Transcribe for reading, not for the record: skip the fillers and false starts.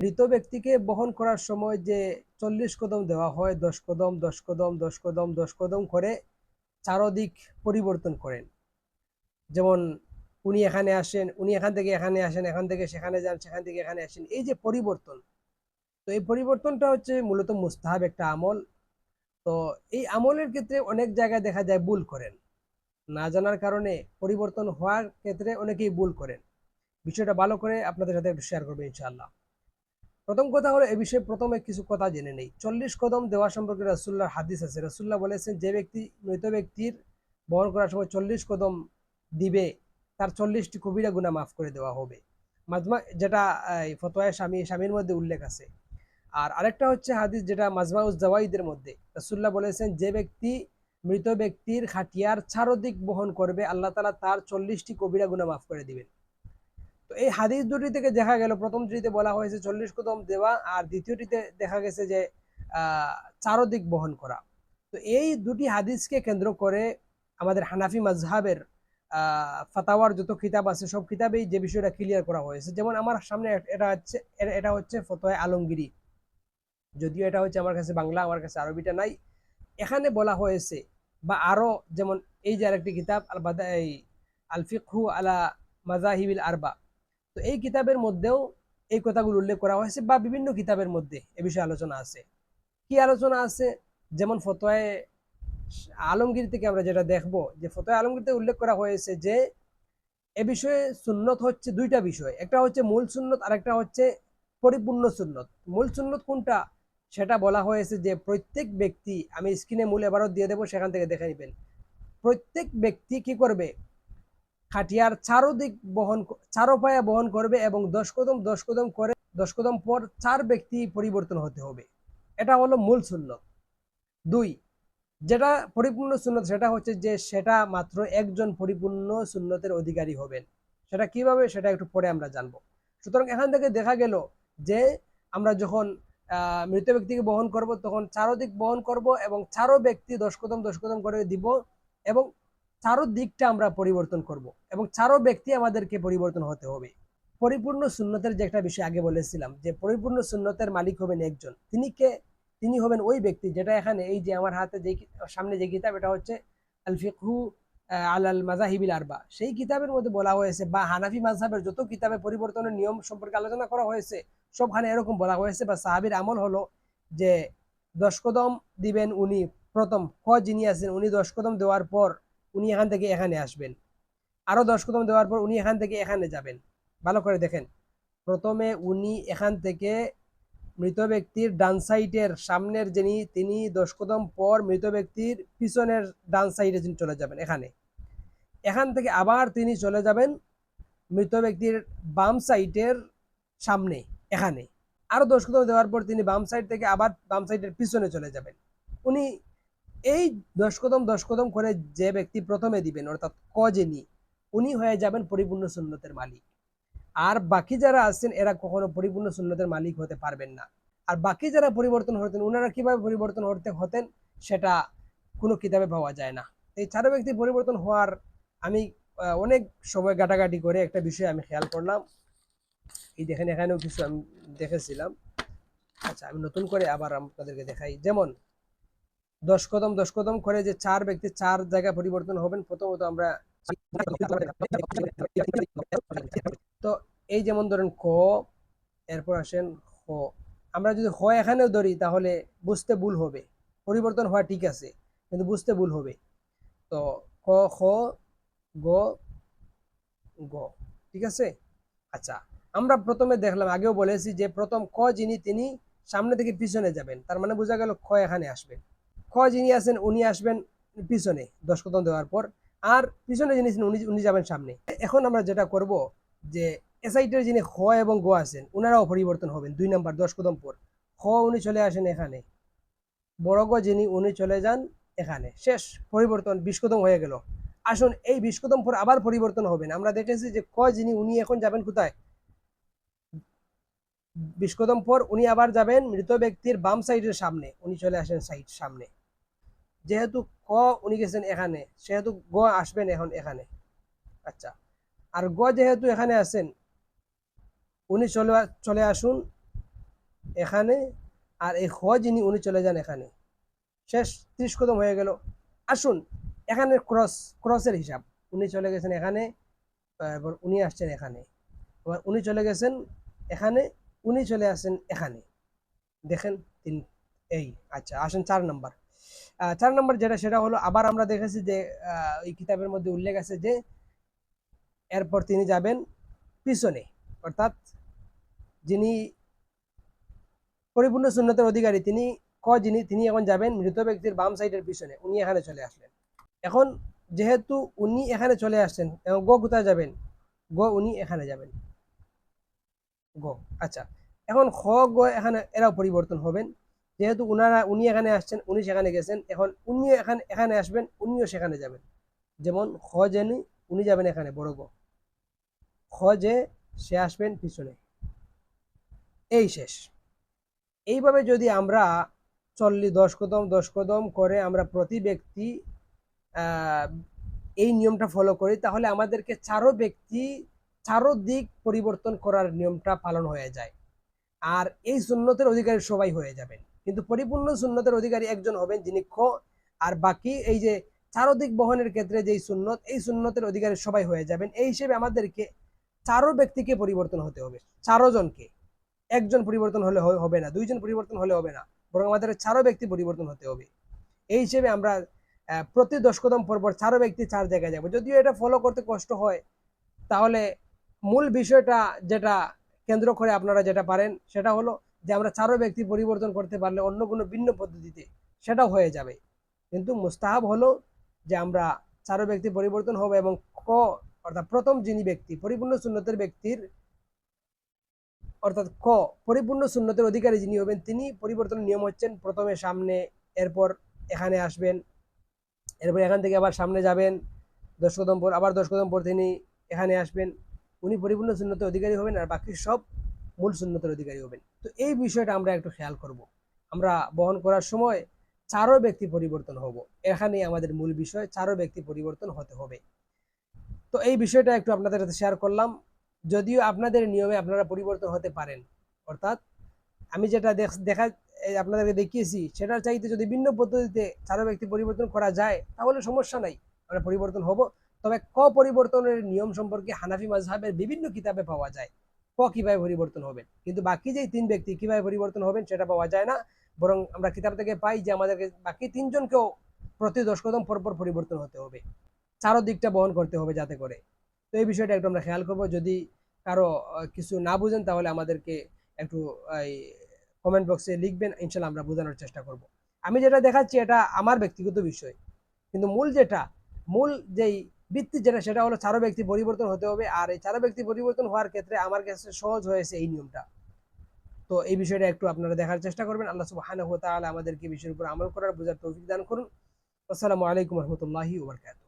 মৃত ব্যক্তিকে বহন করার সময় যে 40 কদম দেওয়া হয়, 10 কদম 10 কদম 10 কদম 10 কদম করে চারদিক পরিবর্তন করেন। যেমন উনি এখানে আসেন, উনি এখান থেকে এখানে আসেন, এখান থেকে সেখানে যান, সেখান থেকে এখানে আসেন, এই যে পরিবর্তন, তো এই পরিবর্তনটা হচ্ছে মূলত মুস্তাহাব একটা আমল। তো এই আমলের ক্ষেত্রে অনেক জায়গায় দেখা যায় ভুল করেন, না জানার কারণে পরিবর্তন হওয়ার ক্ষেত্রে অনেকেই ভুল করেন। বিষয়টা ভালো করে আপনাদের সাথে একটু শেয়ার করবো ইনশাআল্লাহ। প্রথম কথা হলো এ বিষয়ে প্রথমে কিছু কথা জেনে নেই। 40 কদম দেওয়া সম্পর্কে রাসূলুল্লাহর হাদিস আছে। রাসূলুল্লাহ বলেছেন, যে ব্যক্তি মৃত ব্যক্তির বহন করার সময় 40 কদম দিবে, তার 40টি কবিরা গুনাহ মাফ করে দেওয়া হবে। মাজমা, যেটা ফতোয়ায়ে স্বামীর মধ্যে উল্লেখ আছে। আর আরেকটা হচ্ছে হাদিস যেটা মাজমাউজ জাওয়াইদের মধ্যে, রাসূলুল্লাহ বলেছেন, যে ব্যক্তি মৃত ব্যক্তির খাটিয়ার চারদিক বহন করবে, আল্লাহ তাআলা তার 40টি কবিরা গুনাহ মাফ করে দিবেন। তো এই হাদিস দুটি থেকে দেখা গেল, প্রথমটিতে বলা হয়েছে 40 কদম দেওয়া, আর দ্বিতীয়টিতে দেখা গেছে যে চারদিক বহন করা। তো এই দুটি হাদিসকে কেন্দ্র করে আমাদের হানাফি মাযহাবের ফাতাওয়ার যত কিতাব আছে সব কিতাবেই যে বিষয়টা ক্লিয়ার করা হয়েছে। যেমন আমার সামনে এটা হচ্ছে ফতোয়া আলমগীরি, যদিও এটা হচ্ছে আমার কাছে বাংলা, আমার কাছে আরবিটা নাই। এখানে বলা হয়েছে, বা আরো যেমন এই যে আরেকটি কিতাব আল বাদা, আল ফিকহু আলা মাযাহিবিল আরবা, তো এই কিতাবের মধ্যেও এই কথাগুলো উল্লেখ করা হয়েছে, বা বিভিন্ন কিতাবের মধ্যে এ বিষয়ে আলোচনা আছে। কি আলোচনা আছে? যেমন ফতোয়ায়ে আলমগীর থেকে আমরা যেটা দেখব, যে ফতোয়া আলমগীরতে উল্লেখ করা হয়েছে যে এ বিষয়ে সুন্নত হচ্ছে দুইটা বিষয়, একটা হচ্ছে মূল সুন্নত, আর একটা হচ্ছে পরিপূর্ণ সুন্নত। মূল সুন্নত কোনটা সেটা বলা হয়েছে যে প্রত্যেক ব্যক্তি, আমি স্ক্রিনে মূল এবারও দিয়ে দেবো, সেখান থেকে দেখে নেবেন। প্রত্যেক ব্যক্তি কি করবে? খাটিয়ার চারোদিক চারো পায়া বহন করবে, এবং 10 কদম 10 কদম করে 10 কদম পর চার ব্যক্তি পরিবর্তন হতে হবে। এটা হলো মূল সুন্নত। দুই, যেটা পরিপূর্ণ সুন্নত, সেটা হচ্ছে যে সেটা মাত্র একজন পরিপূর্ণ সুন্নতের অধিকারী হবেন। সেটা কিভাবে, সেটা একটু পরে আমরা জানবো। সুতরাং এখান থেকে দেখা গেল যে আমরা যখন মৃত ব্যক্তিকে বহন করব, তখন চারোদিক বহন করব, এবং চারো ব্যক্তি 10 কদম 10 কদম করে দিব, এবং চারো দিকটা আমরা পরিবর্তন করব, এবং চারো ব্যক্তি আমাদেরকে পরিবর্তন হতে হবে। পরিপূর্ণ সুন্নতের যে একটা বিষয় আগে বলেছিলাম, যে পরিপূর্ণ সুন্নতের মালিক হবেন একজন। তিনি কে? তিনি হবেন ওই ব্যক্তি, যেটা এখানে এই যে আমার হাতে যে সামনে যে কিতাব, এটা হচ্ছে আল ফিকহু আলাল মাযাহিবিল আরবা, সেই কিতাবের মধ্যে বলা হয়েছে, বা হানাফি মাযহাবের যত কিতাবে পরিবর্তনের নিয়ম সম্পর্কে আলোচনা করা হয়েছে সবখানে এরকম বলা হয়েছে, বা সাহাবীর আমল হলো যে 10 কদম দিবেন উনি, প্রথম যিনি আছেন উনি 10 কদম দেওয়ার পর উনি এখান থেকে এখানে আসবেন, আরো 10 কদম দেওয়ার পর উনি এখান থেকে এখানে যাবেন। ভালো করে দেখেন, প্রথমে উনি এখান থেকে মৃত ব্যক্তির ডান সাইডের সামনের যিনি, তিনি 10 কদম পর মৃত ব্যক্তির পিছনের ডান সাইডে তিনি চলে যাবেন এখানে। এখান থেকে আবার তিনি চলে যাবেন মৃত ব্যক্তির বাম সাইডের সামনে এখানে। আরো 10 কদম দেওয়ার পর তিনি বাম সাইড থেকে আবার বাম সাইডের পিছনে চলে যাবেন। উনি এই 10 কদম 10 কদম করে যে ব্যক্তি প্রথমে দিবেন, অর্থাৎ যিনি, উনি হয়ে যাবেন পরিপূর্ণ সুন্নতের মালিক। আর বাকি যারা আছেন এরা কখনো পরিপূর্ণ সুন্নতের মালিক হতে পারবেন না। আর বাকি যারা পরিবর্তন হতেন, ওনারা কিভাবে পরিবর্তন হতেন সেটা কোনো কিতাবে পাওয়া যায় না। এই চারো ব্যক্তি পরিবর্তন হওয়ার আমি অনেক সময় ঘাটাঘাটি করে একটা বিষয় আমি খেয়াল করলাম। এই দেখেন, এখানেও কিছু আমি দেখেছিলাম। আচ্ছা, আমি নতুন করে আবার আপনাদেরকে দেখাই। যেমন 10 কদম 10 কদম করে যে চার ব্যক্তি চার জায়গায় পরিবর্তন হবেন, প্রথমত আমরা তো এই যেমন ধরেন এরপর আসেন খ। আমরা যদি এখানেও ধরি তাহলে বুঝতে ভুল হবে। পরিবর্তন হওয়া ঠিক আছে, কিন্তু বুঝতে ভুল হবে। তো ক, খ, গ, গ, ঠিক আছে। আচ্ছা, আমরা প্রথমে দেখলাম, আগেও বলেছি যে প্রথম যিনি, তিনি সামনে থেকে পিছনে যাবেন, তার মানে বোঝা গেল এখানে আসবেন। যিনি আছেন উনি আসবেন পিছনে 10 কদম দেওয়ার পর, আর পিছনে যিনি আছেন উনি উনি যাবেন সামনে। এখন আমরা যেটা করব, যে এসাইটের যিনি এবং গ আছেন উনারাও পরিবর্তন হবেন 2 নাম্বার 10 কদম পর। উনি চলে আসেন এখানে, বড় যিনি উনি চলে যান এখানে, শেষ পরিবর্তন 20 কদম হয়ে গেল। আসুন এই 20 কদম পর আবার পরিবর্তন হবেন। আমরা দেখেছি যে যিনি উনি এখন যাবেন কোথায়? 20 কদম পর উনি আবার যাবেন মৃত ব্যক্তির বাম সাইডের সামনে, উনি চলে আসেন সামনে। যেহেতু উনি গেছেন এখানে, সেহেতু আসবেন এখন এখানে। আচ্ছা, আর যেহেতু এখানে আছেন, উনি চলে আসুন এখানে, আর এই খ যিনি উনি চলে যান এখানে, শেষ 30 কদম হয়ে গেল। আসুন এখানে ক্রসের হিসাব, উনি চলে গেছেন এখানে, এবার উনি আসছেন এখানে, এবার উনি চলে গেছেন এখানে, উনি চলে আসেন এখানে, দেখেন তিন। এই আচ্ছা, আসেন 4 নম্বর। 4 নম্বর যেটা, সেটা হলো আবার আমরা দেখেছি যে এই কিতাবের মধ্যে উল্লেখ আছে যে এরপর তিনি যাবেন পিছনে, অর্থাৎ যিনি পরিপূর্ণ সুন্নতের অধিকারী তিনি, যিনি, তিনি এখন যাবেন মৃত ব্যক্তির বাম সাইডের পিছনে, উনি এখানে চলে আসলেন। এখন যেহেতু উনি এখানে চলে আসছেন, এবং কোথায় যাবেন, উনি এখানে যাবেন, গো। আচ্ছা, এখন এখানে এরাও পরিবর্তন হবেন, যেহেতু উনি এখানে আসছেন, উনি সেখানে গেছেন, এখন উনিও এখানে এখানে আসবেন, উনিও সেখানে যাবেন। যেমন জেনি, উনি যাবেন এখানে বড় গ, যে সে আসবেন পিছনে, এই শেষ। এইভাবে যদি আমরা 10 কদম 10 কদম করে আমরা প্রতি ব্যক্তি এই নিয়মটা ফলো করি, তাহলে আমাদেরকে চারো দিক পরিবর্তন করার নিয়মটা পালন হয়ে যায়। আর এই সুন্নতের অধিকারী সবাই হয়ে যাবেন, কিন্তু পরিপূর্ণ সুন্নতের অধিকারী একজন হবেন যিনি আর বাকি এই যে চারোদিক বহনের ক্ষেত্রে যেই সুন্নত, এই সুন্নতের অধিকারী সবাই হয়ে যাবেন। এই হিসেবে আমাদেরকে চারো ব্যক্তিকে পরিবর্তন হতে হবে, চারো জনকে। একজন পরিবর্তন হলে হবে না, দুইজন পরিবর্তন হলে হবে না, বরং আমাদের চারো ব্যক্তি পরিবর্তন হতে হবে। এই হিসেবে আমরা প্রতি 10 কদম পর চারো ব্যক্তি 4 জায়গায় যাবো। যদিও এটা ফলো করতে কষ্ট হয়, তাহলে মূল বিষয়টা যেটা কেন্দ্র করে আপনারা যেটা পারেন সেটা হলো যে আমরা চারো ব্যক্তি পরিবর্তন করতে পারলে অন্য কোনো ভিন্ন পদ্ধতিতে সেটাও হয়ে যাবে, কিন্তু মুস্তাহাব হলো যে আমরা চারো ব্যক্তি পরিবর্তন হবে, এবং অর্থাৎ প্রথম যিনি ব্যক্তি পরিপূর্ণ সুন্নতের ব্যক্তির, অর্থাৎ পরিপূর্ণ সুন্নতের অধিকারী যিনি হবেন, তিনি পরিবর্তনের নিয়ম হচ্ছেন প্রথমে সামনে, এরপর এখানে আসবেন, এরপর এখান থেকে আবার সামনে যাবেন 10 কদম পর, আবার 10 কদম পর তিনি এখানে আসবেন, উনি পরিপূর্ণ সুন্নতের অধিকারী হবেন, আর বাকি সব মূল সুন্নতের অধিকারী হবেন। তো এই বিষয়টা আমরা একটু খেয়াল করব, আমরা বহন করার সময় চারো ব্যক্তি পরিবর্তন হব, এখানে আমাদের মূল বিষয়, চারো ব্যক্তি পরিবর্তন হতে হবে। তো এই বিষয়টা একটু আপনাদের সাথে শেয়ার করলাম। যদিও আপনাদের নিয়মে আপনারা পরিবর্তন হতে পারেন, অর্থাৎ আমি যেটা দেখা আপনাদেরকে দেখিয়েছি সেটার চাইতে যদি ভিন্ন পদ্ধতিতে চারো ব্যক্তি পরিবর্তন করা যায় তাহলে সমস্যা নাই, আমরা পরিবর্তন হব। তবে পরিবর্তনের নিয়ম সম্পর্কে হানাফি মাযহাবের বিভিন্ন কিতাবে পাওয়া যায়, কিভাবে পরিবর্তন হবেন, কিন্তু বাকি যে 3 ব্যক্তি কিভাবে পরিবর্তন হবেন সেটা পাওয়া যায় না। বরং আমরা কিতাব থেকে পাই যে আমাদেরকে বাকি 3জনকেও প্রতি 10 কদম পর পরিবর্তন হতে হবে, চারো দিকটা বহন করতে হবে যাতে করে। তো এই বিষয়টা একটু আমরা খেয়াল করব। যদি কারো কিছু না বুঝেন তাহলে আমাদেরকে একটু কমেন্ট বক্সে লিখবেন, ইনশাল্লাহ আমরা বোঝানোর চেষ্টা করব। আমি যেটা দেখাচ্ছি এটা আমার ব্যক্তিগত বিষয়, কিন্তু মূল যেই ভিত্তি যেটা, সেটা হলো চারো ব্যক্তি পরিবর্তন হতে হবে। আর এই চারো ব্যক্তি পরিবর্তন হওয়ার ক্ষেত্রে আমার কাছে সহজ হয়েছে এই নিয়মটা। তো এই বিষয়টা একটু আপনারা দেখার চেষ্টা করবেন। আল্লাহ সুবহানাহু ওয়া তাআলা আমাদেরকে বিষয়ের উপর আমল করার, বোঝার তৌফিক দান করুন। আসসালামু আলাইকুম ওয়া রাহমাতুল্লাহি ওয়া বারাকাতুহু।